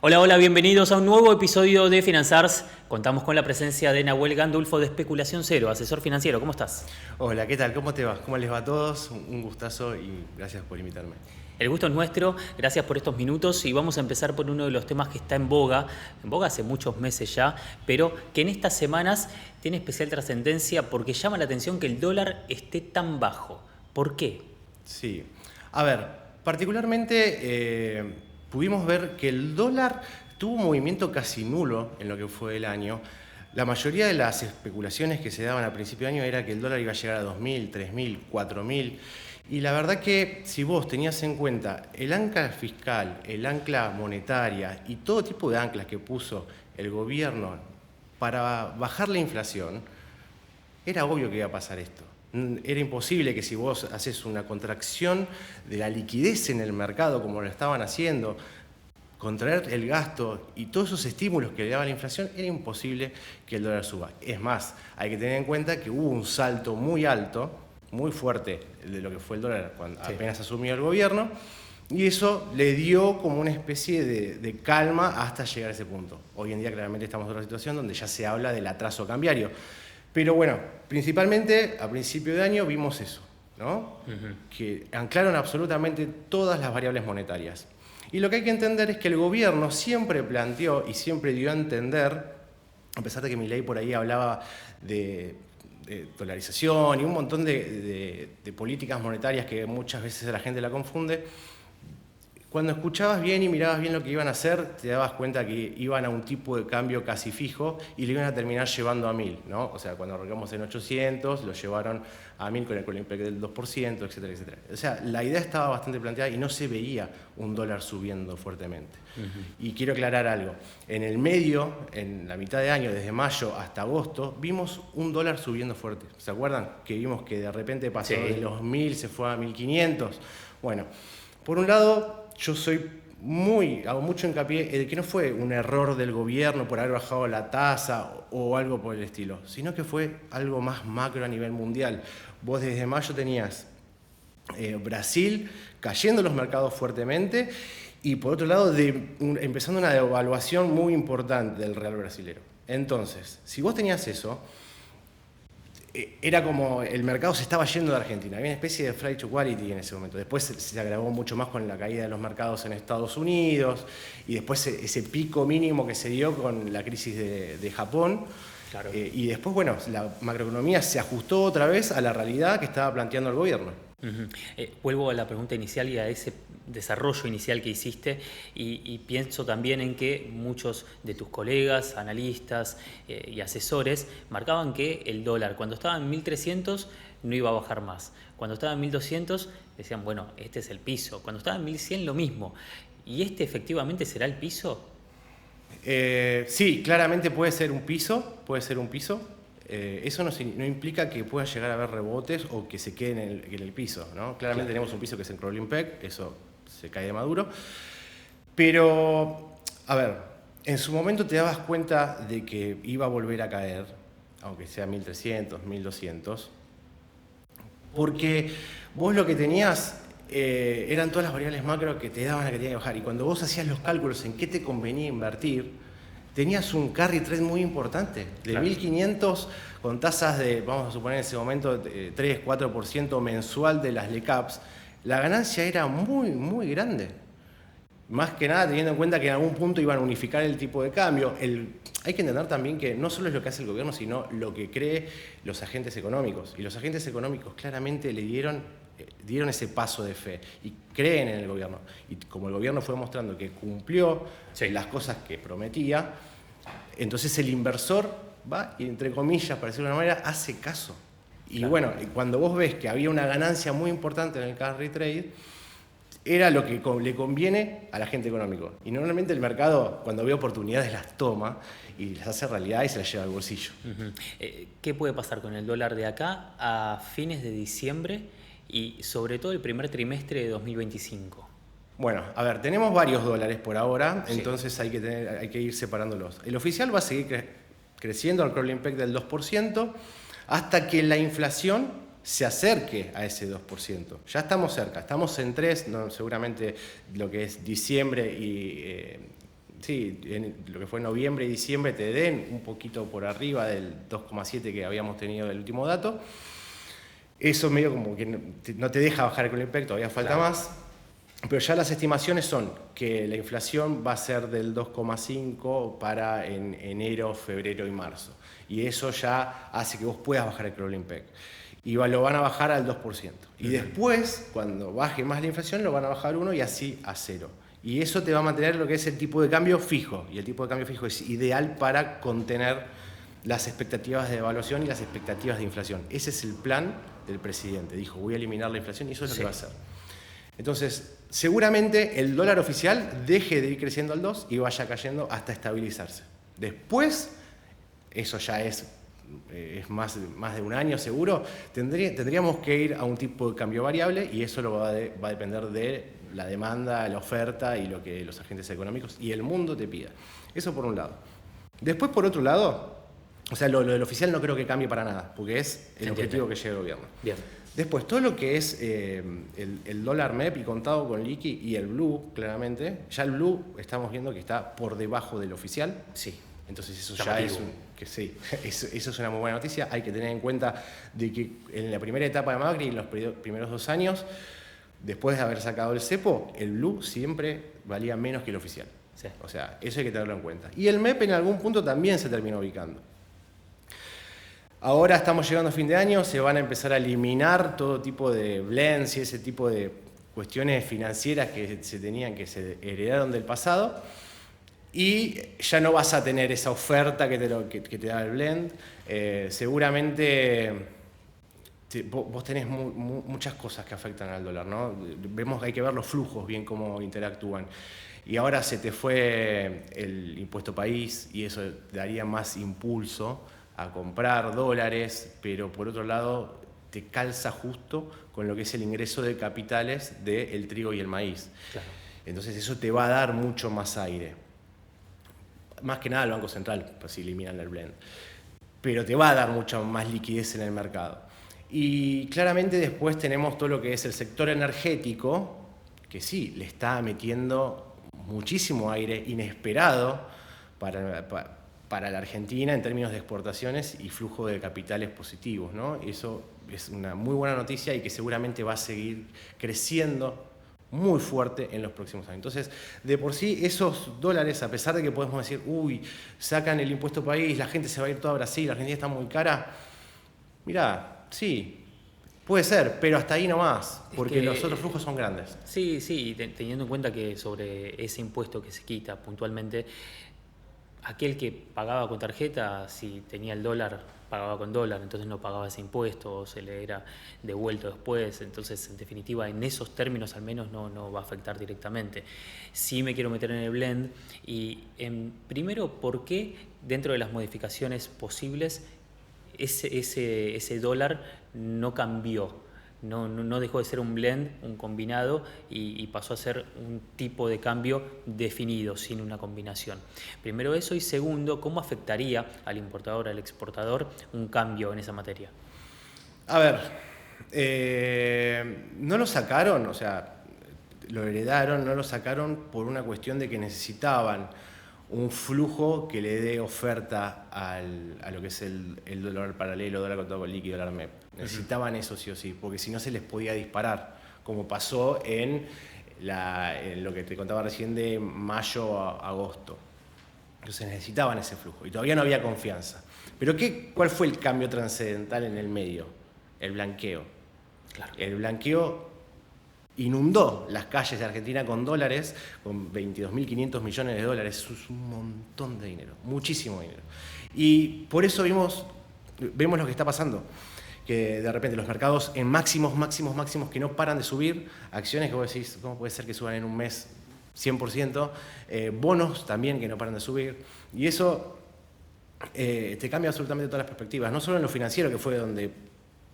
Hola, hola, bienvenidos a un nuevo episodio de Finanzars. Contamos con la presencia de Nahuel Gandulfo de Especulación Cero, asesor financiero. ¿Cómo estás? Hola, ¿qué tal? ¿Cómo te va? ¿Cómo les va a todos? Un gustazo y gracias por invitarme. El gusto es nuestro, gracias por estos minutos y vamos a empezar por uno de los temas que está en boga hace muchos meses ya, pero que en estas semanas tiene especial trascendencia porque llama la atención que el dólar esté tan bajo. ¿Por qué? Sí, a ver, particularmente pudimos ver que el dólar tuvo un movimiento casi nulo en lo que fue el año. La mayoría de las especulaciones que se daban a principio de año era que el dólar iba a llegar a 2.000, 3.000, 4.000. Y la verdad que si vos tenías en cuenta el ancla fiscal, el ancla monetaria y todo tipo de anclas que puso el gobierno para bajar la inflación, era obvio que iba a pasar esto. Era imposible que si vos haces una contracción de la liquidez en el mercado como lo estaban haciendo, contraer el gasto y todos esos estímulos que le daba la inflación, era imposible que el dólar suba. Es más, hay que tener en cuenta que hubo un salto muy alto, muy fuerte de lo que fue el dólar cuando apenas asumió el gobierno, y eso le dio como una especie de calma hasta llegar a ese punto. Hoy en día claramente estamos en otra situación donde ya se habla del atraso cambiario. Pero bueno, principalmente a principio de año vimos eso, ¿no? Que anclaron absolutamente todas las variables monetarias. Y lo que hay que entender es que el gobierno siempre planteó y siempre dio a entender, a pesar de que Milei por ahí hablaba de dolarización y un montón de políticas monetarias que muchas veces la gente la confunde, cuando escuchabas bien y mirabas bien lo que iban a hacer, te dabas cuenta que iban a un tipo de cambio casi fijo y lo iban a terminar llevando a 1.000, ¿no? O sea, cuando arrancamos en 800, lo llevaron a 1.000 con el Collimpec del 2%, etcétera, etcétera. O sea, la idea estaba bastante planteada y no se veía un dólar subiendo fuertemente. Y quiero aclarar algo. En el medio, en la mitad de año, desde mayo hasta agosto, vimos un dólar subiendo fuerte. ¿Se acuerdan? Que vimos que de repente pasó de los 1.000, se fue a 1.500. Bueno, por un lado, yo hago mucho hincapié en que no fue un error del gobierno por haber bajado la tasa o algo por el estilo, sino que fue algo más macro a nivel mundial. Vos desde mayo tenías Brasil cayendo los mercados fuertemente y por otro lado empezando una devaluación muy importante del real brasilero. Entonces, si vos tenías eso, era como el mercado se estaba yendo de Argentina, había una especie de flight to quality en ese momento. Después se agravó mucho más con la caída de los mercados en Estados Unidos y después ese pico mínimo que se dio con la crisis de Japón. Claro. Y después, bueno, la macroeconomía se ajustó otra vez a la realidad que estaba planteando el gobierno. Vuelvo a la pregunta inicial y a ese desarrollo inicial que hiciste y pienso también en que muchos de tus colegas, analistas y asesores marcaban que el dólar cuando estaba en 1.300 no iba a bajar más. Cuando estaba en 1.200 decían, bueno, este es el piso. Cuando estaba en 1.100 lo mismo. ¿Y este efectivamente será el piso? Sí, claramente puede ser un piso, eso no implica que pueda llegar a haber rebotes o que se quede en el piso, ¿no? Claramente tenemos un piso que es el Collimpec, eso se cae de maduro. Pero, a ver, en su momento te dabas cuenta de que iba a volver a caer, aunque sea 1.300, 1.200, porque vos lo que tenías eran todas las variables macro que te daban a que tenía que bajar. Y cuando vos hacías los cálculos en qué te convenía invertir, tenías un carry trade muy importante, de 1.500 con tasas de, vamos a suponer en ese momento, 3, 4% mensual de las LECAPs. La ganancia era muy, muy grande. Más que nada teniendo en cuenta que en algún punto iban a unificar el tipo de cambio. Hay que entender también que no solo es lo que hace el gobierno, sino lo que creen los agentes económicos. Y los agentes económicos claramente le dieron ese paso de fe y creen en el gobierno. Y como el gobierno fue mostrando que cumplió las cosas que prometía, entonces el inversor va y, entre comillas, para decirlo de una manera, hace caso. Y bueno, cuando vos ves que había una ganancia muy importante en el carry trade, era lo que le conviene al agente económico. Y normalmente el mercado, cuando ve oportunidades, las toma y las hace realidad y se las lleva al bolsillo. ¿Qué puede pasar con el dólar de acá a fines de diciembre y sobre todo el primer trimestre de 2025? Bueno, a ver, tenemos varios dólares por ahora, entonces hay que ir separándolos. El oficial va a seguir creciendo al Collimpec del 2% hasta que la inflación se acerque a ese 2%. Ya estamos cerca, estamos en 3, no, seguramente lo que es diciembre y sí, en lo que fue noviembre y diciembre te den un poquito por arriba del 2,7 que habíamos tenido del último dato. Eso medio como que no te deja bajar el cooling pack, todavía falta más. Pero ya las estimaciones son que la inflación va a ser del 2,5 para en enero, febrero y marzo. Y eso ya hace que vos puedas bajar el cooling pack. Y lo van a bajar al 2%. Y después, cuando baje más la inflación, lo van a bajar 1 y así a 0. Y eso te va a mantener lo que es el tipo de cambio fijo. Y el tipo de cambio fijo es ideal para contener las expectativas de devaluación y las expectativas de inflación. Ese es el plan del presidente. Dijo, voy a eliminar la inflación y eso es lo que va a hacer. Entonces, seguramente el dólar oficial deje de ir creciendo al 2 y vaya cayendo hasta estabilizarse. Después, eso ya es más de un año seguro, tendríamos que ir a un tipo de cambio variable y eso va a depender de la demanda, la oferta y lo que los agentes económicos y el mundo te pida. Eso por un lado. Después, por otro lado, o sea, lo del oficial no creo que cambie para nada, porque es el objetivo que lleva el gobierno. Bien. Después, todo lo que es el dólar MEP y contado con liqui y el blue, claramente, ya el blue estamos viendo que está por debajo del oficial. Sí. Entonces eso ya es eso es una muy buena noticia. Hay que tener en cuenta de que en la primera etapa de Macri, en los primeros 2 años, después de haber sacado el cepo, el blue siempre valía menos que el oficial. Sí. O sea, eso hay que tenerlo en cuenta. Y el MEP en algún punto también se terminó ubicando. Ahora estamos llegando a fin de año, se van a empezar a eliminar todo tipo de blends y ese tipo de cuestiones financieras que se heredaron del pasado. Y ya no vas a tener esa oferta que te da el blend. Seguramente vos tenés muchas cosas que afectan al dólar, ¿no? Hay que ver los flujos, bien cómo interactúan. Y ahora se te fue el impuesto país y eso daría más impulso a comprar dólares, pero por otro lado te calza justo con lo que es el ingreso de capitales del trigo y el maíz. Claro. Entonces eso te va a dar mucho más aire. Más que nada el Banco Central, pues si eliminan el blend. Pero te va a dar mucha más liquidez en el mercado. Y claramente después tenemos todo lo que es el sector energético, que sí, le está metiendo muchísimo aire inesperado para la Argentina en términos de exportaciones y flujo de capitales positivos, ¿no? Y eso es una muy buena noticia y que seguramente va a seguir creciendo muy fuerte en los próximos años. Entonces, de por sí, esos dólares, a pesar de que podemos decir, sacan el impuesto país, la gente se va a ir toda a Brasil, la Argentina está muy cara, mirá, sí, puede ser, pero hasta ahí nomás, porque los otros flujos son grandes. Sí, teniendo en cuenta que sobre ese impuesto que se quita puntualmente, aquel que pagaba con tarjeta, si tenía el dólar, pagaba con dólar, entonces no pagaba ese impuesto o se le era devuelto después. Entonces, en definitiva, en esos términos al menos no va a afectar directamente. Sí me quiero meter en el blend y primero, ¿por qué dentro de las modificaciones posibles ese dólar no cambió? No dejó de ser un blend, un combinado, y pasó a ser un tipo de cambio definido, sin una combinación. Primero eso, y segundo, ¿cómo afectaría al importador, al exportador, un cambio en esa materia? A ver, no lo sacaron, o sea, lo heredaron, no lo sacaron por una cuestión de que necesitaban un flujo que le dé oferta a lo que es el dólar paralelo, dólar contado con líquido, dólar MEP. Necesitaban eso sí o sí, porque si no se les podía disparar, como pasó en lo que te contaba recién de mayo a agosto. Entonces necesitaban ese flujo y todavía no había confianza. Pero ¿cuál fue el cambio trascendental en el medio? El blanqueo. Claro. El blanqueo inundó las calles de Argentina con dólares, con 22.500 millones de dólares. Eso es un montón de dinero, muchísimo dinero. Y por eso vemos lo que está pasando, que de repente los mercados en máximos que no paran de subir, acciones que vos decís, ¿cómo puede ser que suban en un mes 100%? Bonos también que no paran de subir. Y eso te cambia absolutamente todas las perspectivas, no solo en lo financiero, que fue donde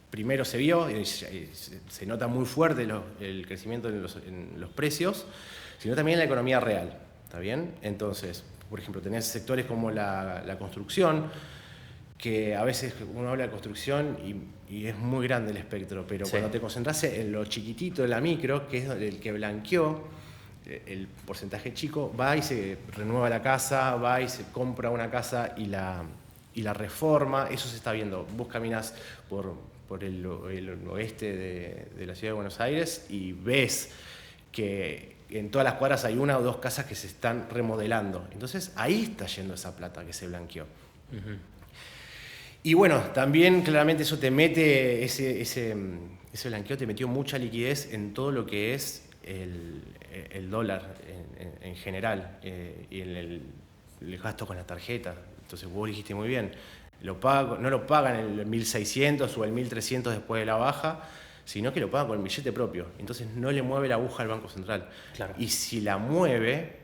primero se vio, y se nota muy fuerte el crecimiento en los precios, sino también en la economía real, ¿está bien? Entonces, por ejemplo, tenés sectores como la construcción, que a veces uno habla de construcción y es muy grande el espectro, pero sí, cuando te concentras en lo chiquitito, en la micro, que es el que blanqueó, el porcentaje chico, va y se renueva la casa, va y se compra una casa y la reforma. Eso se está viendo. Vos caminás por el oeste de la ciudad de Buenos Aires y ves que en todas las cuadras hay una o dos casas que se están remodelando. Entonces ahí está yendo esa plata que se blanqueó. Uh-huh. Y bueno, también claramente eso te mete, ese blanqueo te metió mucha liquidez en todo lo que es el dólar en general y el gasto con la tarjeta. Entonces vos dijiste muy bien, no lo pagan el 1.600 o el 1.300 después de la baja, sino que lo pagan con el billete propio. Entonces no le mueve la aguja al Banco Central. Claro. Y si la mueve,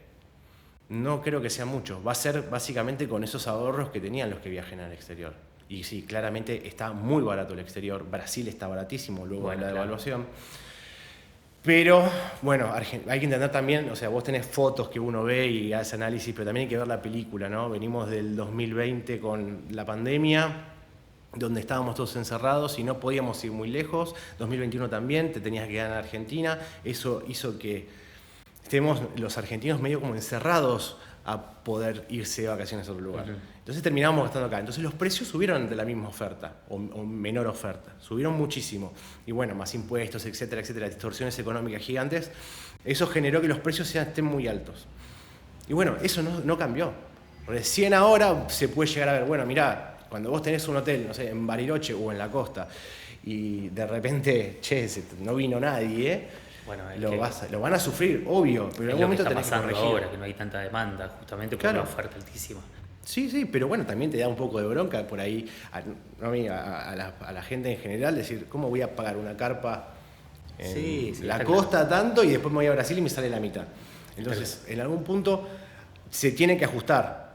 no creo que sea mucho. Va a ser básicamente con esos ahorros que tenían los que viajen al exterior. Y sí, claramente está muy barato el exterior. Brasil está baratísimo luego de la devaluación. Pero, bueno, hay que entender también, o sea, vos tenés fotos que uno ve y hace análisis, pero también hay que ver la película, ¿no? Venimos del 2020 con la pandemia, donde estábamos todos encerrados y no podíamos ir muy lejos. 2021 también, te tenías que quedar en Argentina. Eso hizo que estemos los argentinos medio como encerrados a poder irse de vacaciones a otro lugar. Uh-huh. Entonces terminamos gastando acá. Entonces los precios subieron de la misma oferta o menor oferta. Subieron muchísimo. Y bueno, más impuestos, etcétera, etcétera, distorsiones económicas gigantes. Eso generó que los precios estén muy altos. Y bueno, eso no cambió. Recién ahora se puede llegar a ver, bueno, mirá, cuando vos tenés un hotel, no sé, en Bariloche o en la costa, y de repente, no vino nadie, bueno, lo van a sufrir, obvio, pero en algún momento tenés que corregir. Ahora que no hay tanta demanda, justamente por la oferta altísima. Sí, pero bueno, también te da un poco de bronca por ahí a la gente en general, decir, ¿cómo voy a pagar una carpa en la costa tanto y después me voy a Brasil y me sale la mitad? Entonces, en algún punto se tiene que ajustar.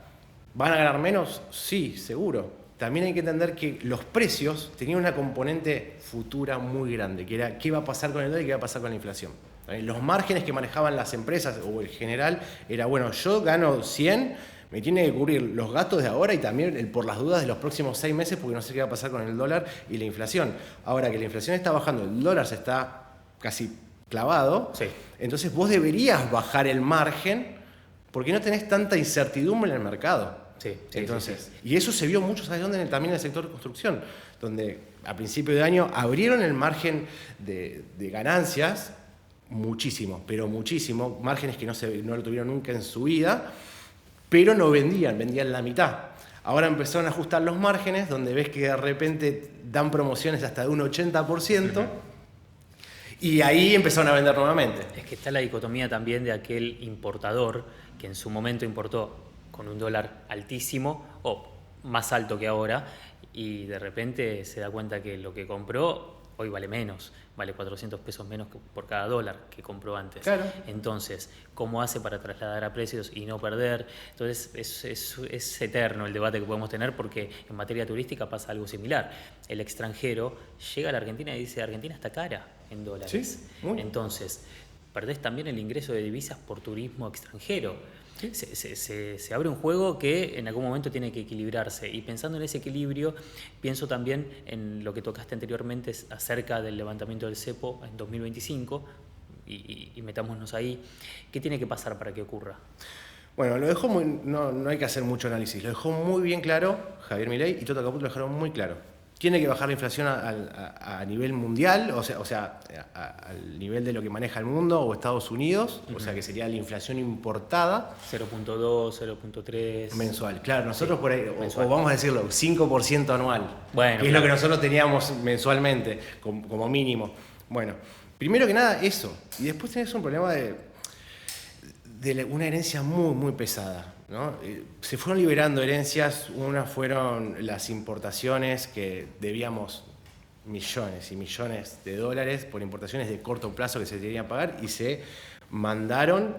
¿Van a ganar menos? Sí, seguro. También hay que entender que los precios tenían una componente futura muy grande, que era qué va a pasar con el dólar y qué va a pasar con la inflación. Los márgenes que manejaban las empresas o el general era, bueno, yo gano 100, me tiene que cubrir los gastos de ahora y también el por las dudas de los próximos 6 meses porque no sé qué va a pasar con el dólar y la inflación. Ahora que la inflación está bajando, el dólar se está casi clavado, sí. Entonces vos deberías bajar el margen porque no tenés tanta incertidumbre en el mercado. Sí, entonces, sí. Y eso se vio mucho, ¿sabes dónde? También en el sector de construcción, donde a principio de año abrieron el margen de ganancias muchísimo, pero muchísimo, márgenes que no lo tuvieron nunca en su vida, pero no vendían la mitad. Ahora empezaron a ajustar los márgenes, donde ves que de repente dan promociones hasta de un 80%, uh-huh. Y ahí empezaron a vender nuevamente. Es que está la dicotomía también de aquel importador que en su momento importó con un dólar altísimo o más alto que ahora y de repente se da cuenta que lo que compró hoy vale menos, vale 400 pesos menos por cada dólar que compró antes. Claro. Entonces, ¿cómo hace para trasladar a precios y no perder? Entonces, es eterno el debate que podemos tener porque en materia turística pasa algo similar. El extranjero llega a la Argentina y dice, Argentina está cara en dólares. Sí, entonces, perdés también el ingreso de divisas por turismo extranjero. ¿Sí? Se abre un juego que en algún momento tiene que equilibrarse y pensando en ese equilibrio pienso también en lo que tocaste anteriormente acerca del levantamiento del cepo en 2025 y metámonos ahí. ¿Qué tiene que pasar para que ocurra? Bueno, lo dejó no hay que hacer mucho análisis, lo dejó muy bien claro Javier Milei y Toto Caputo lo dejaron muy claro. Tiene que bajar la inflación a nivel mundial, o sea al nivel de lo que maneja el mundo o Estados Unidos, uh-huh. O sea que sería la inflación importada. 0.2, 0.3. Mensual, claro, nosotros por ahí, o vamos a decirlo, 5% anual, bueno, que es lo que nosotros teníamos mensualmente como mínimo. Bueno, primero que nada eso, y después tenés un problema de una herencia muy, muy pesada. ¿No? Se fueron liberando herencias, una fueron las importaciones que debíamos millones y millones de dólares por importaciones de corto plazo que se tenían que pagar y se mandaron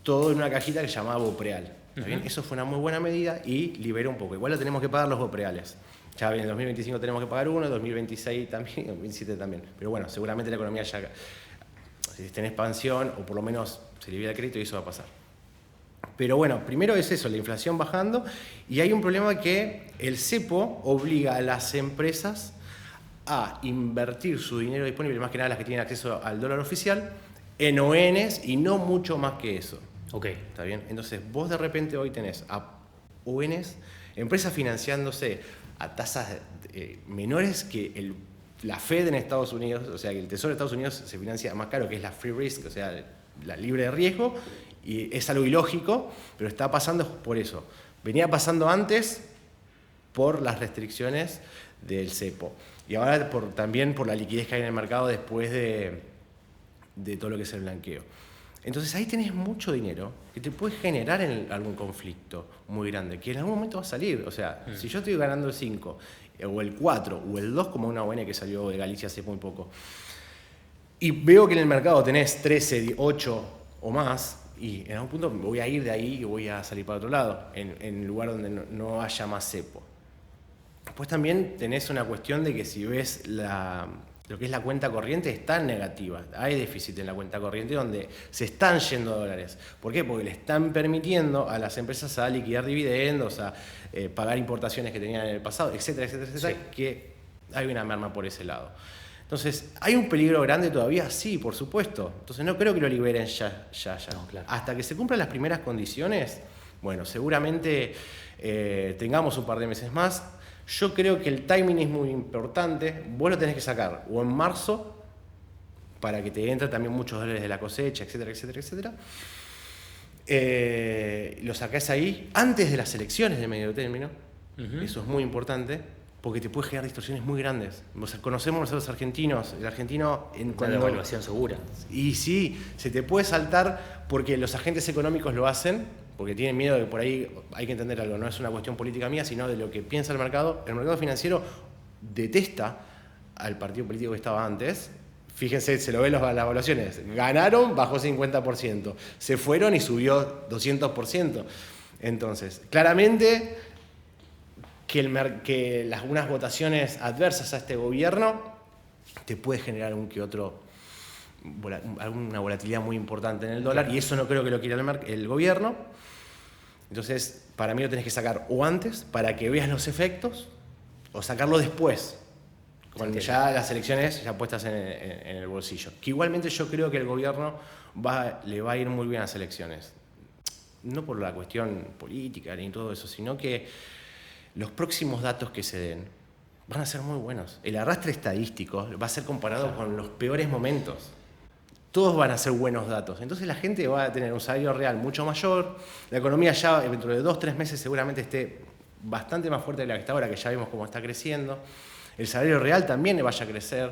todo en una cajita que se llamaba Bopreal. ¿Está bien? Eso fue una muy buena medida y liberó un poco. Igual lo tenemos que pagar los Bopreales. Ya bien, en 2025 tenemos que pagar uno, en 2026 también, en 2027 también. Pero bueno, seguramente la economía ya está en expansión o por lo menos se libera el crédito y eso va a pasar. Pero bueno, primero es eso, la inflación bajando y hay un problema que el cepo obliga a las empresas a invertir su dinero disponible, más que nada las que tienen acceso al dólar oficial, en ONs y no mucho más que eso. Ok. ¿Está bien? Entonces, vos de repente hoy tenés a ONs, empresas financiándose a tasas menores que la Fed en Estados Unidos, o sea, que el Tesoro de Estados Unidos se financia más caro, que es la free risk, o sea, la libre de riesgo, y es algo ilógico, pero está pasando por eso. Venía pasando antes por las restricciones del cepo. Y ahora también por la liquidez que hay en el mercado después de todo lo que es el blanqueo. Entonces ahí tenés mucho dinero que te puede generar algún conflicto muy grande, que en algún momento va a salir. O sea, si yo estoy ganando el 5, o el 4, o el 2, como una ON que salió de Galicia hace muy poco, y veo que en el mercado tenés 13, 8 o más, y en algún punto me voy a ir de ahí y voy a salir para otro lado, en un lugar donde no haya más cepo. Después también tenés una cuestión de que si ves lo que es la cuenta corriente está negativa. Hay déficit en la cuenta corriente donde se están yendo dólares. ¿Por qué? Porque le están permitiendo a las empresas a liquidar dividendos, a pagar importaciones que tenían en el pasado, etcétera, etcétera, etcétera, sí, que hay una merma por ese lado. Entonces, ¿hay un peligro grande todavía? Sí, por supuesto. Entonces no creo que lo liberen ya. No, claro. Hasta que se cumplan las primeras condiciones, bueno, seguramente tengamos un par de meses más. Yo creo que el timing es muy importante. Vos lo tenés que sacar o en marzo, para que te entren también muchos dólares de la cosecha, etcétera, etcétera, etcétera. Lo sacás ahí antes de las elecciones de medio término. Eso es muy importante, porque te puede generar distorsiones muy grandes. O sea, conocemos a los argentinos. El argentino... La devaluación segura. Y sí, se te puede saltar porque los agentes económicos lo hacen, porque tienen miedo de que por ahí hay que entender algo, no es una cuestión política mía, sino de lo que piensa el mercado. El mercado financiero detesta al partido político que estaba antes. Fíjense, se lo ven las evaluaciones. Ganaron, bajó 50%. Se fueron y subió 200%. Entonces, claramente que unas votaciones adversas a este gobierno te puede generar un que otro... alguna volatilidad muy importante en el dólar, y eso no creo que lo quiera el gobierno. Entonces, para mí lo tenés que sacar o antes, para que veas los efectos, o sacarlo después, cuando ya las elecciones ya puestas en el bolsillo. Que igualmente yo creo que el gobierno le va a ir muy bien a las elecciones. No por la cuestión política ni todo eso, sino que los próximos datos que se den van a ser muy buenos. El arrastre estadístico va a ser comparado con los peores momentos. Todos van a ser buenos datos. Entonces la gente va a tener un salario real mucho mayor. La economía ya dentro de 2-3 meses seguramente esté bastante más fuerte de la que está ahora, que ya vemos cómo está creciendo. El salario real también vaya a crecer.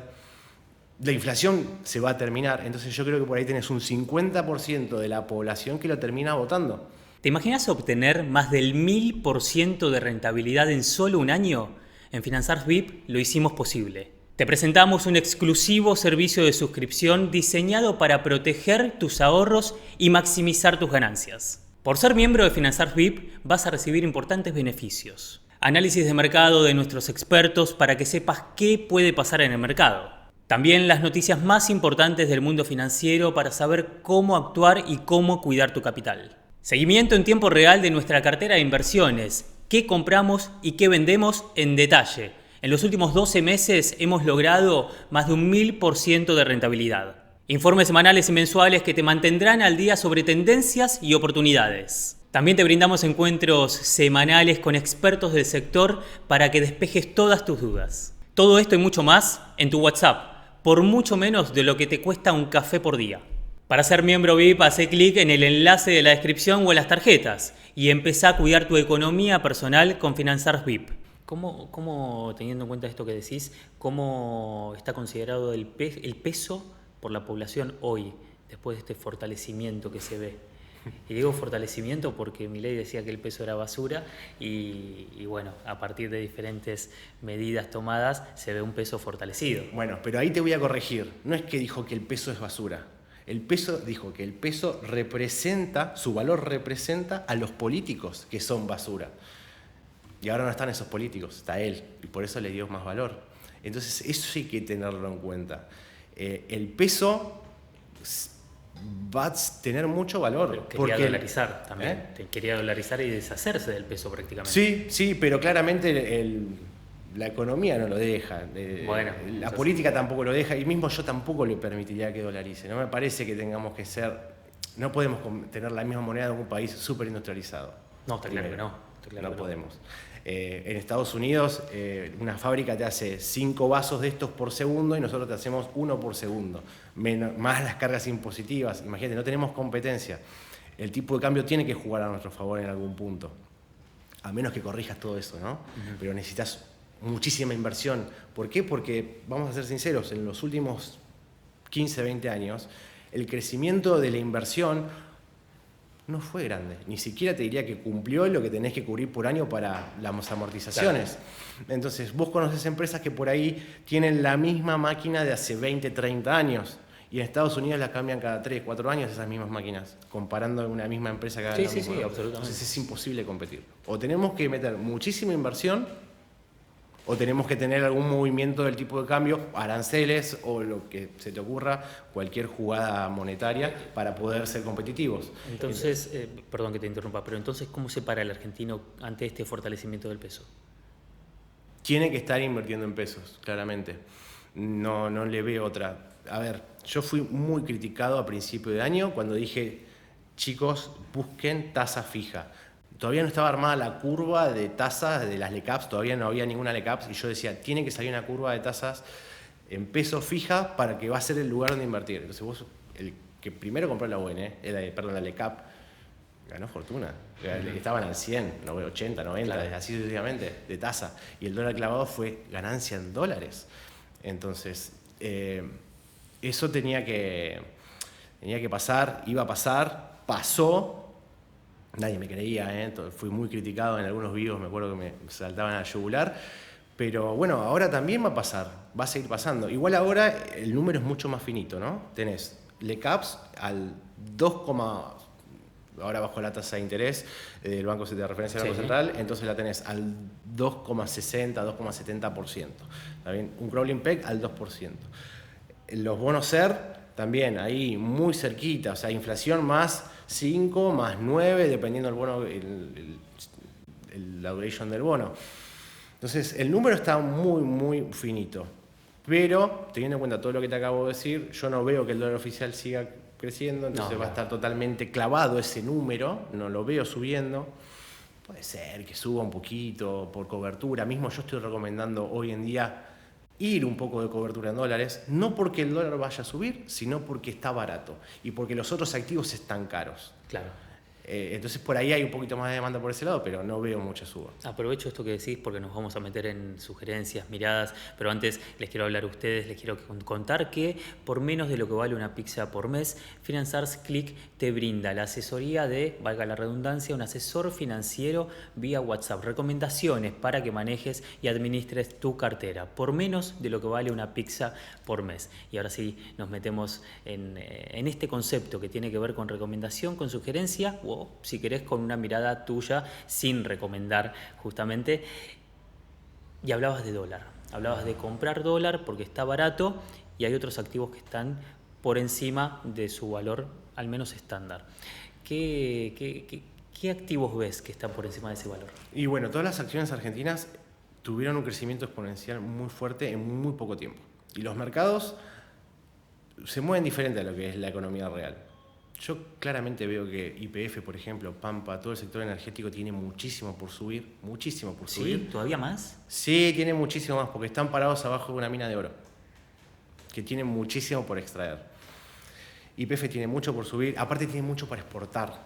La inflación se va a terminar. Entonces yo creo que por ahí tenés un 50% de la población que lo termina votando. ¿Te imaginas obtener más del 1000% de rentabilidad en solo un año? En Finanzars VIP lo hicimos posible. Te presentamos un exclusivo servicio de suscripción diseñado para proteger tus ahorros y maximizar tus ganancias. Por ser miembro de Finanzars VIP vas a recibir importantes beneficios. Análisis de mercado de nuestros expertos para que sepas qué puede pasar en el mercado. También las noticias más importantes del mundo financiero para saber cómo actuar y cómo cuidar tu capital. Seguimiento en tiempo real de nuestra cartera de inversiones, qué compramos y qué vendemos en detalle. En los últimos 12 meses hemos logrado más de un 1000% de rentabilidad. Informes semanales y mensuales que te mantendrán al día sobre tendencias y oportunidades. También te brindamos encuentros semanales con expertos del sector para que despejes todas tus dudas. Todo esto y mucho más en tu WhatsApp, por mucho menos de lo que te cuesta un café por día. Para ser miembro VIP, haz clic en el enlace de la descripción o en las tarjetas y empezá a cuidar tu economía personal con Finanzars VIP. ¿Cómo, teniendo en cuenta esto que decís, cómo está considerado el peso por la población hoy, después de este fortalecimiento que se ve? Y digo fortalecimiento porque Milei decía que el peso era basura y bueno, a partir de diferentes medidas tomadas se ve un peso fortalecido. Bueno, pero ahí te voy a corregir. No es que dijo que el peso es basura. El peso dijo que el peso representa, su valor representa a los políticos que son basura. Y ahora no están esos políticos, está él, y por eso le dio más valor. Entonces eso hay que tenerlo en cuenta. El peso va a tener mucho valor. Pero quería dolarizar también. Quería dolarizar y deshacerse del peso prácticamente. Sí, pero claramente la economía no lo deja, Bueno, la política tampoco lo deja, y mismo yo tampoco le permitiría que dolarice. No me parece que tengamos que ser, no podemos tener la misma moneda de un país súper industrializado. No, está claro que no. No podemos. En Estados Unidos, una fábrica te hace 5 vasos de estos por segundo y nosotros te hacemos 1 por segundo. Más las cargas impositivas. Imagínate, no tenemos competencia. El tipo de cambio tiene que jugar a nuestro favor en algún punto. A menos que corrijas todo eso, ¿no? Pero necesitas muchísima inversión. ¿Por qué? Porque, vamos a ser sinceros, en los últimos 15, 20 años, el crecimiento de la inversión no fue grande. Ni siquiera te diría que cumplió lo que tenés que cubrir por año para las amortizaciones. Claro. Entonces, vos conoces empresas que por ahí tienen la misma máquina de hace 20, 30 años. Y en Estados Unidos las cambian cada 3, 4 años esas mismas máquinas, comparando una misma empresa que haga sí, lo mismo. Sí, absolutamente. Entonces es imposible competir. O tenemos que meter muchísima inversión, o tenemos que tener algún movimiento del tipo de cambio, aranceles o lo que se te ocurra, cualquier jugada monetaria para poder ser competitivos. Entonces, perdón que te interrumpa, pero entonces, ¿cómo se para el argentino ante este fortalecimiento del peso? Tiene que estar invirtiendo en pesos, claramente. No le veo otra. A ver, yo fui muy criticado a principio de año cuando dije, chicos, busquen tasa fija. Todavía no estaba armada la curva de tasas de las LECAPs, todavía no había ninguna LECAPs, y yo decía, tiene que salir una curva de tasas en pesos fija para que va a ser el lugar donde invertir. Entonces vos, el que primero compró la UN, la LECAP, ganó fortuna. Estaban al 100, 80, 90, claro, así sucesivamente, de tasa. Y el dólar clavado fue ganancia en dólares. Entonces, eso tenía que pasar, iba a pasar, pasó. Nadie me creía, fui muy criticado en algunos videos, me acuerdo que me saltaban al yugular. Pero bueno, ahora también va a pasar, va a seguir pasando. Igual ahora el número es mucho más finito, ¿no? Tenés LECAPs al 2, ahora bajo la tasa de interés del Banco de Referencia del Banco Central, entonces la tenés al 2,60, 2,70%. ¿Está bien? Un crawling peg al 2%. Los bonos SER también ahí muy cerquita, o sea, inflación más 5, más 9, dependiendo del bono, la duration del bono. Entonces, el número está muy, muy finito. Pero, teniendo en cuenta todo lo que te acabo de decir, yo no veo que el dólar oficial siga creciendo, entonces va a estar totalmente clavado ese número, no lo veo subiendo. Puede ser que suba un poquito por cobertura. Mismo yo estoy recomendando hoy en día ir un poco de cobertura en dólares, no porque el dólar vaya a subir, sino porque está barato y porque los otros activos están caros. Claro. Entonces por ahí hay un poquito más de demanda por ese lado, pero no veo mucha suba. Aprovecho esto que decís porque nos vamos a meter en sugerencias, miradas, pero antes les quiero hablar a ustedes, les quiero contar que por menos de lo que vale una pizza por mes, Finanzars Click te brinda la asesoría de, valga la redundancia, un asesor financiero vía WhatsApp, recomendaciones para que manejes y administres tu cartera, por menos de lo que vale una pizza por mes. Y ahora sí nos metemos en este concepto que tiene que ver con recomendación, con sugerencia, o si querés con una mirada tuya sin recomendar justamente. Y hablabas de dólar, hablabas de comprar dólar porque está barato y hay otros activos que están por encima de su valor al menos estándar. ¿Qué activos ves que están por encima de ese valor? Y bueno, todas las acciones argentinas tuvieron un crecimiento exponencial muy fuerte en muy poco tiempo. Y los mercados se mueven diferente a lo que es la economía real. Yo claramente veo que YPF, por ejemplo, Pampa, todo el sector energético tiene muchísimo por subir, muchísimo por subir. ¿Sí? ¿Todavía más? Sí, tiene muchísimo más, porque están parados abajo de una mina de oro, que tienen muchísimo por extraer. YPF tiene mucho por subir, aparte tiene mucho para exportar.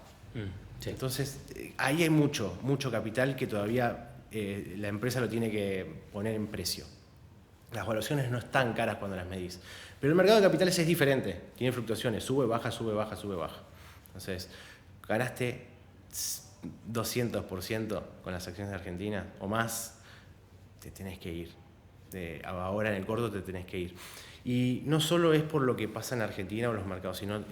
Sí. Entonces, ahí hay mucho capital que todavía la empresa lo tiene que poner en precio. Las valuaciones no están caras cuando las medís. Pero el mercado de capitales es diferente, tiene fluctuaciones, sube, baja, sube, baja, sube, baja. Entonces, ganaste 200% con las acciones de Argentina o más, te tenés que ir. Ahora en el corto te tenés que ir. Y no solo es por lo que pasa en Argentina o en los mercados, sino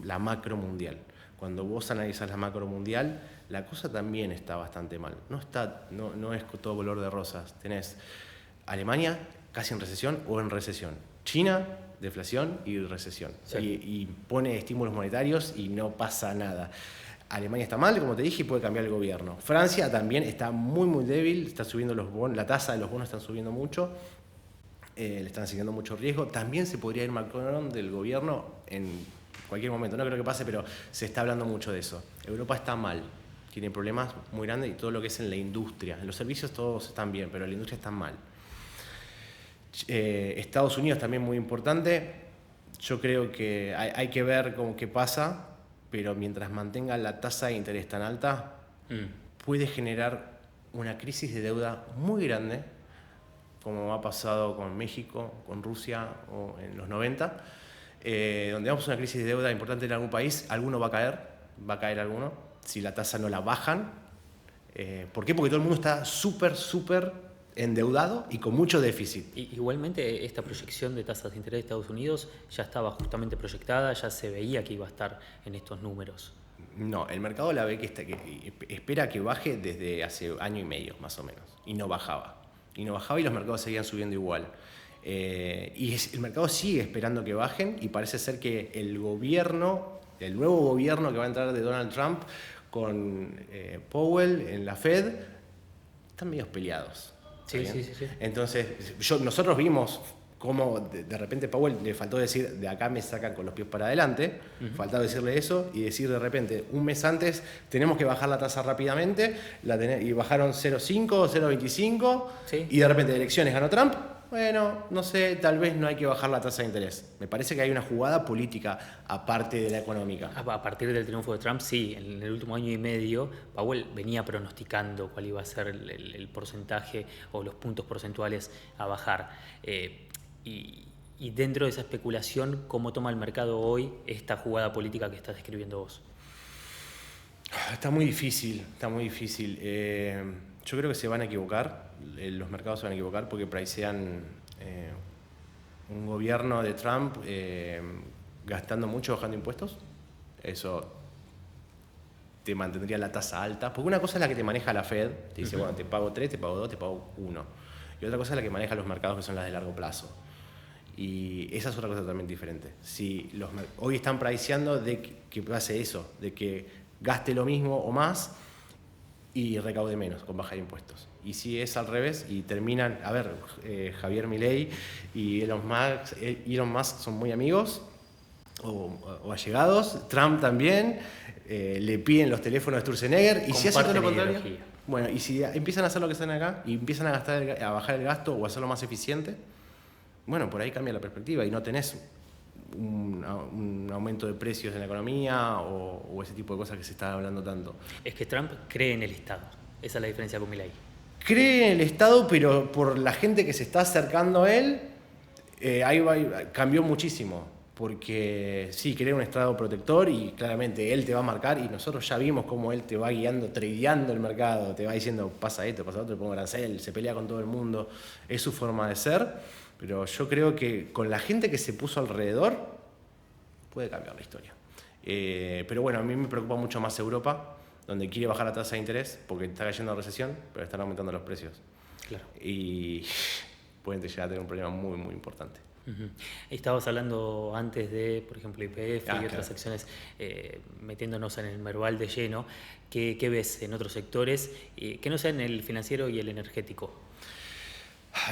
la macro mundial. Cuando vos analizás la macro mundial, la cosa también está bastante mal. No es todo color de rosas. Tenés Alemania casi en recesión o en recesión. China, deflación y recesión. Sí. Y pone estímulos monetarios y no pasa nada. Alemania está mal, como te dije, y puede cambiar el gobierno. Francia también está muy, muy débil, está subiendo los bonos, la tasa de los bonos están subiendo mucho, le están asignando mucho riesgo. También se podría ir Macron del gobierno en cualquier momento. No creo que pase, pero se está hablando mucho de eso. Europa está mal, tiene problemas muy grandes y todo lo que es en la industria. En los servicios todos están bien, pero en la industria están mal. Estados Unidos también muy importante. Yo creo que hay que ver qué pasa, pero mientras mantenga la tasa de interés tan alta, puede generar una crisis de deuda muy grande, como ha pasado con México, con Rusia o en los 90, donde vamos a una crisis de deuda importante en algún país, alguno va a caer alguno, si la tasa no la bajan. ¿Por qué? Porque todo el mundo está súper endeudado y con mucho déficit. Igualmente, esta proyección de tasas de interés de Estados Unidos ya estaba justamente proyectada, ya se veía que iba a estar en estos números. No, el mercado la ve que espera que baje desde hace año y medio, más o menos, y no bajaba. Y los mercados seguían subiendo igual. El mercado sigue esperando que bajen y parece ser que el nuevo gobierno que va a entrar de Donald Trump con Powell en la Fed, están medio peleados. Sí. Entonces, nosotros vimos cómo de repente Powell le faltó decir, de acá me sacan con los pies para adelante, faltaba decirle eso y decir de repente, un mes antes, tenemos que bajar la tasa rápidamente, y bajaron 0,5, 0,25, y de repente elecciones ganó Trump. Bueno, no sé, tal vez no hay que bajar la tasa de interés. Me parece que hay una jugada política aparte de la económica. A partir del triunfo de Trump, sí, en el último año y medio, Powell venía pronosticando cuál iba a ser el porcentaje o los puntos porcentuales a bajar. Y dentro de esa especulación, ¿cómo toma el mercado hoy esta jugada política que estás describiendo vos? Está muy difícil. Yo creo que se van a equivocar, los mercados se van a equivocar porque pricean un gobierno de Trump gastando mucho, bajando impuestos. Eso te mantendría la tasa alta, porque una cosa es la que te maneja la Fed, te dice, bueno, te pago 3, te pago 2, te pago 1. Y otra cosa es la que maneja los mercados, que son las de largo plazo. Y esa es otra cosa totalmente diferente. Si hoy están priceando de que pase eso, de que gaste lo mismo o más y recaude menos con bajar impuestos. Y si es al revés y terminan, Javier Milei y Elon Musk son muy amigos o allegados, Trump también, le piden los teléfonos de Sturzenegger y si hace todo lo contrario, bueno, y si empiezan a hacer lo que están acá y empiezan a bajar el gasto o a hacerlo más eficiente, bueno, por ahí cambia la perspectiva y no tenés un aumento de precios en la economía o ese tipo de cosas que se está hablando tanto. Es que Trump cree en el Estado. Esa es la diferencia con Milei. Cree en el Estado, pero por la gente que se está acercando a él, cambió muchísimo. Porque sí, cree un Estado protector y claramente él te va a marcar y nosotros ya vimos cómo él te va guiando, tradeando el mercado, te va diciendo pasa esto, pasa otro, le pongo arancel, se pelea con todo el mundo. Es su forma de ser. Pero yo creo que con la gente que se puso alrededor puede cambiar la historia. Pero bueno, a mí me preocupa mucho más Europa, donde quiere bajar la tasa de interés porque está cayendo la recesión, pero están aumentando los precios. Claro. Y pueden llegar a tener un problema muy, muy importante. Estabas hablando antes de, por ejemplo, YPF y otras acciones, metiéndonos en el Merval de lleno. ¿Qué ves en otros sectores que no sean el financiero y el energético?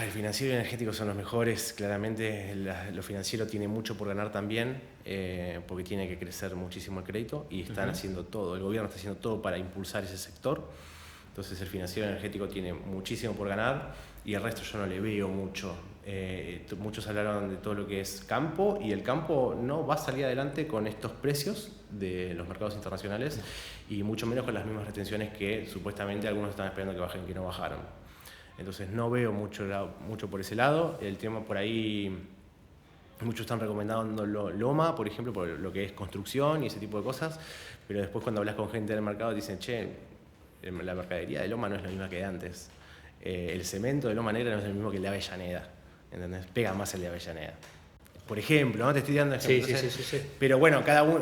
El financiero y el energético son los mejores, claramente. Lo financiero tiene mucho por ganar también, porque tiene que crecer muchísimo el crédito y están haciendo todo, el gobierno está haciendo todo para impulsar ese sector. Entonces el financiero y el energético tiene muchísimo por ganar y el resto yo no le veo mucho. Muchos hablaron de todo lo que es campo y el campo no va a salir adelante con estos precios de los mercados internacionales y mucho menos con las mismas retenciones que supuestamente algunos están esperando que bajen, que no bajaron. Entonces no veo mucho por ese lado. El tema por ahí, muchos están recomendando Loma, por ejemplo, por lo que es construcción y ese tipo de cosas, pero después cuando hablas con gente del mercado dicen, la mercadería de Loma no es la misma que de antes. El cemento de Loma Negra no es el mismo que el de Avellaneda, ¿entendés? Pega más el de Avellaneda. Por ejemplo, ¿no? Te estoy dando ejemplos. Sí. Pero bueno, cada uno,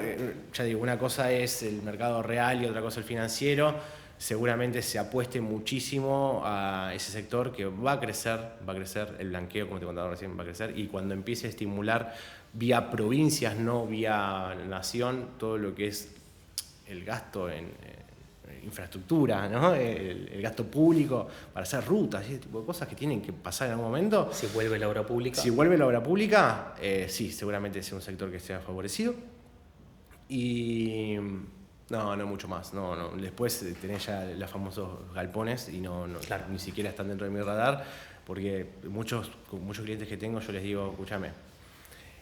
ya digo, una cosa es el mercado real y otra cosa el financiero. Seguramente se apueste muchísimo a ese sector que va a crecer, el blanqueo, como te contaba recién, va a crecer, y cuando empiece a estimular vía provincias, no vía nación, todo lo que es el gasto en infraestructura, ¿no? El gasto público para hacer rutas y ese tipo de cosas que tienen que pasar en algún momento. Si vuelve la obra pública. Si vuelve la obra pública, sí, seguramente sea un sector que sea favorecido. Y no mucho más. No. Después tenés ya los famosos galpones y claro, ni siquiera están dentro de mi radar, porque muchos clientes que tengo yo les digo, escúchame,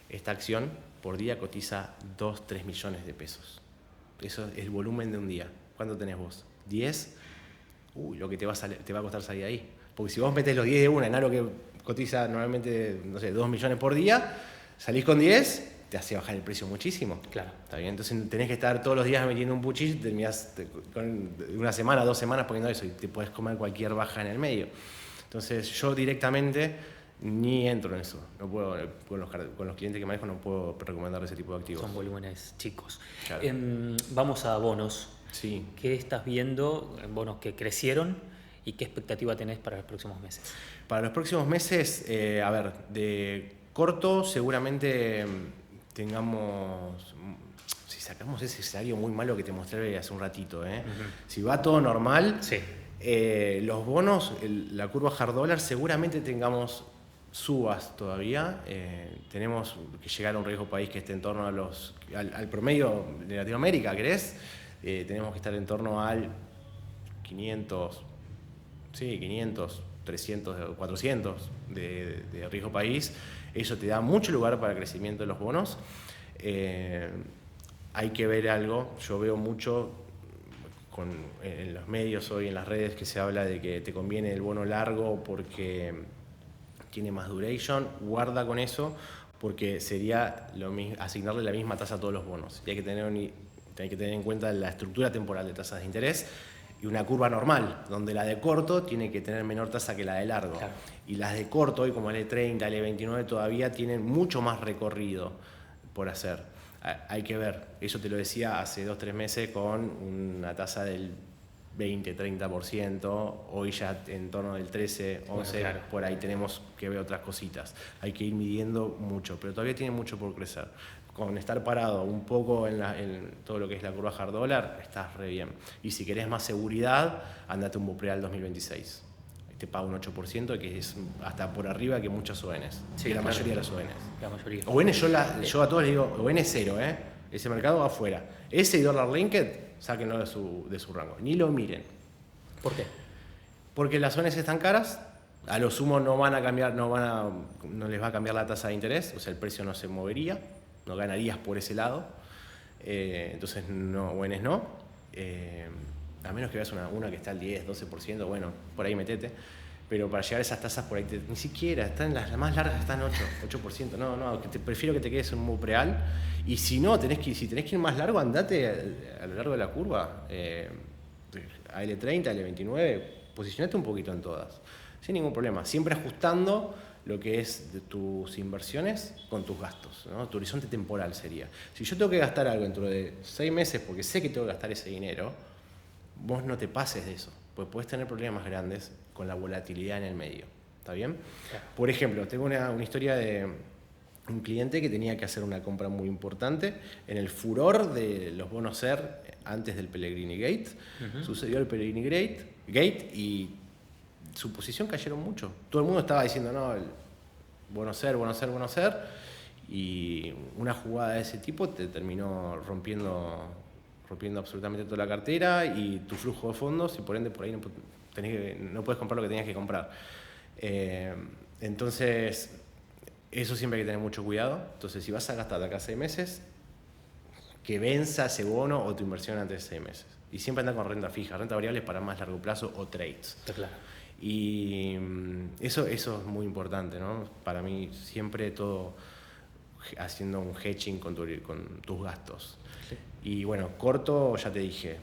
esta acción por día cotiza 2-3 millones de pesos. Eso es el volumen de un día. ¿Cuánto tenés vos? ¿10? Lo que te va a costar salir de ahí. Porque si vos metés los 10 de una en algo que cotiza normalmente, no sé, 2 millones por día, salís con 10, te hace bajar el precio muchísimo. Claro. ¿Está bien? Entonces tenés que estar todos los días metiendo un puchis, terminás con una semana, 2 semanas poniendo eso y te podés comer cualquier baja en el medio. Entonces yo directamente ni entro en eso. No puedo, con los clientes que manejo no puedo recomendar ese tipo de activos. Son volúmenes chicos. Claro. Vamos a bonos. Sí. ¿Qué estás viendo en bonos que crecieron y qué expectativa tenés para los próximos meses? Para los próximos meses, a ver, de corto seguramente tengamos, si sacamos ese escenario muy malo que te mostré hace un ratito, si va todo normal, sí. Los bonos, la curva hard dólar, seguramente tengamos subas todavía. Tenemos que llegar a un riesgo país que esté en torno al promedio de Latinoamérica, ¿crees? Tenemos que estar en torno al 500, 300, 400 de riesgo país. Eso te da mucho lugar para el crecimiento de los bonos. Hay que ver algo, yo veo mucho en los medios hoy, en las redes, que se habla de que te conviene el bono largo porque tiene más duration. Guarda con eso, porque sería asignarle la misma tasa a todos los bonos. Y hay que tener en cuenta la estructura temporal de tasas de interés y una curva normal, donde la de corto tiene que tener menor tasa que la de largo. Claro. Y las de corto, hoy como el E30, el E29, todavía tienen mucho más recorrido por hacer. Hay que ver, eso te lo decía hace 2-3 meses con una tasa del 20-30%, hoy ya en torno del 13-11%, bueno, claro, por ahí tenemos que ver otras cositas. Hay que ir midiendo mucho, pero todavía tiene mucho por crecer. Con estar parado un poco en todo lo que es la curva hard dólar, estás re bien. Y si querés más seguridad, andate un Bopreal 2026. Te paga un 8%, que es hasta por arriba que muchos ONs. Sí, la mayoría de los ONs. La mayoría. ONs yo a todos les digo, ON cero, ese mercado va afuera. Ese y dólar linked, sáquenlo de su rango. Ni lo miren. ¿Por qué? Porque las ONs están caras, a lo sumo no les va a cambiar la tasa de interés, o sea, el precio no se movería, no ganarías por ese lado. Entonces, no, ONs no. A menos que veas una que está al 10, 12%, bueno, por ahí metete. Pero para llegar a esas tasas por ahí, ni siquiera, están las más largas están 8%. No, prefiero que te quedes en un Bopreal. Y si no, si tenés que ir más largo, andate a lo largo de la curva. A L30, a L29, posicionate un poquito en todas. Sin ningún problema. Siempre ajustando lo que es de tus inversiones con tus gastos, ¿no? Tu horizonte temporal sería. Si yo tengo que gastar algo dentro de 6 meses porque sé que tengo que gastar ese dinero, vos no te pases de eso, porque podés tener problemas grandes con la volatilidad en el medio. ¿Está bien? Claro. Por ejemplo, tengo una historia de un cliente que tenía que hacer una compra muy importante en el furor de los bonos SER antes del Pellegrini Gate. Uh-huh. Sucedió el Pellegrini Gate y su posición cayeron mucho. Todo el mundo estaba diciendo, no, el bono SER. Y una jugada de ese tipo te terminó rompiendo absolutamente toda la cartera y tu flujo de fondos, y por ende por ahí no puedes comprar lo que tenías que comprar. Entonces, eso siempre hay que tener mucho cuidado. Entonces, si vas a gastar de acá a 6 meses, que venza ese bono o tu inversión antes de 6 meses. Y siempre anda con renta fija, renta variable para más largo plazo o trades. Está claro. Y eso es muy importante, ¿no? Para mí, siempre todo haciendo un hedging con tus gastos. Sí. Y bueno, corto, ya te dije,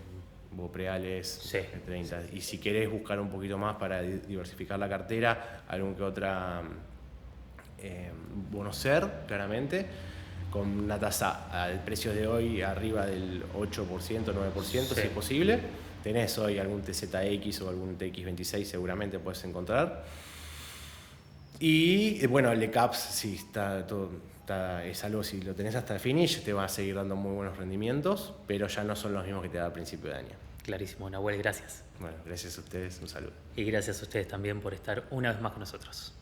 Bopreales, sí, 30. Sí. Y si querés buscar un poquito más para diversificar la cartera, algún que otra bono SER, claramente, con una tasa al precio de hoy arriba del 8%, 9%, sí, si es posible. Tenés hoy algún TZX o algún TX26, seguramente puedes encontrar. Y bueno, el de CAPS, sí, está todo es algo, si lo tenés hasta el finish, te va a seguir dando muy buenos rendimientos, pero ya no son los mismos que te da al principio de año. Clarísimo, Nahuel, gracias. Bueno, gracias a ustedes, un saludo. Y gracias a ustedes también por estar una vez más con nosotros.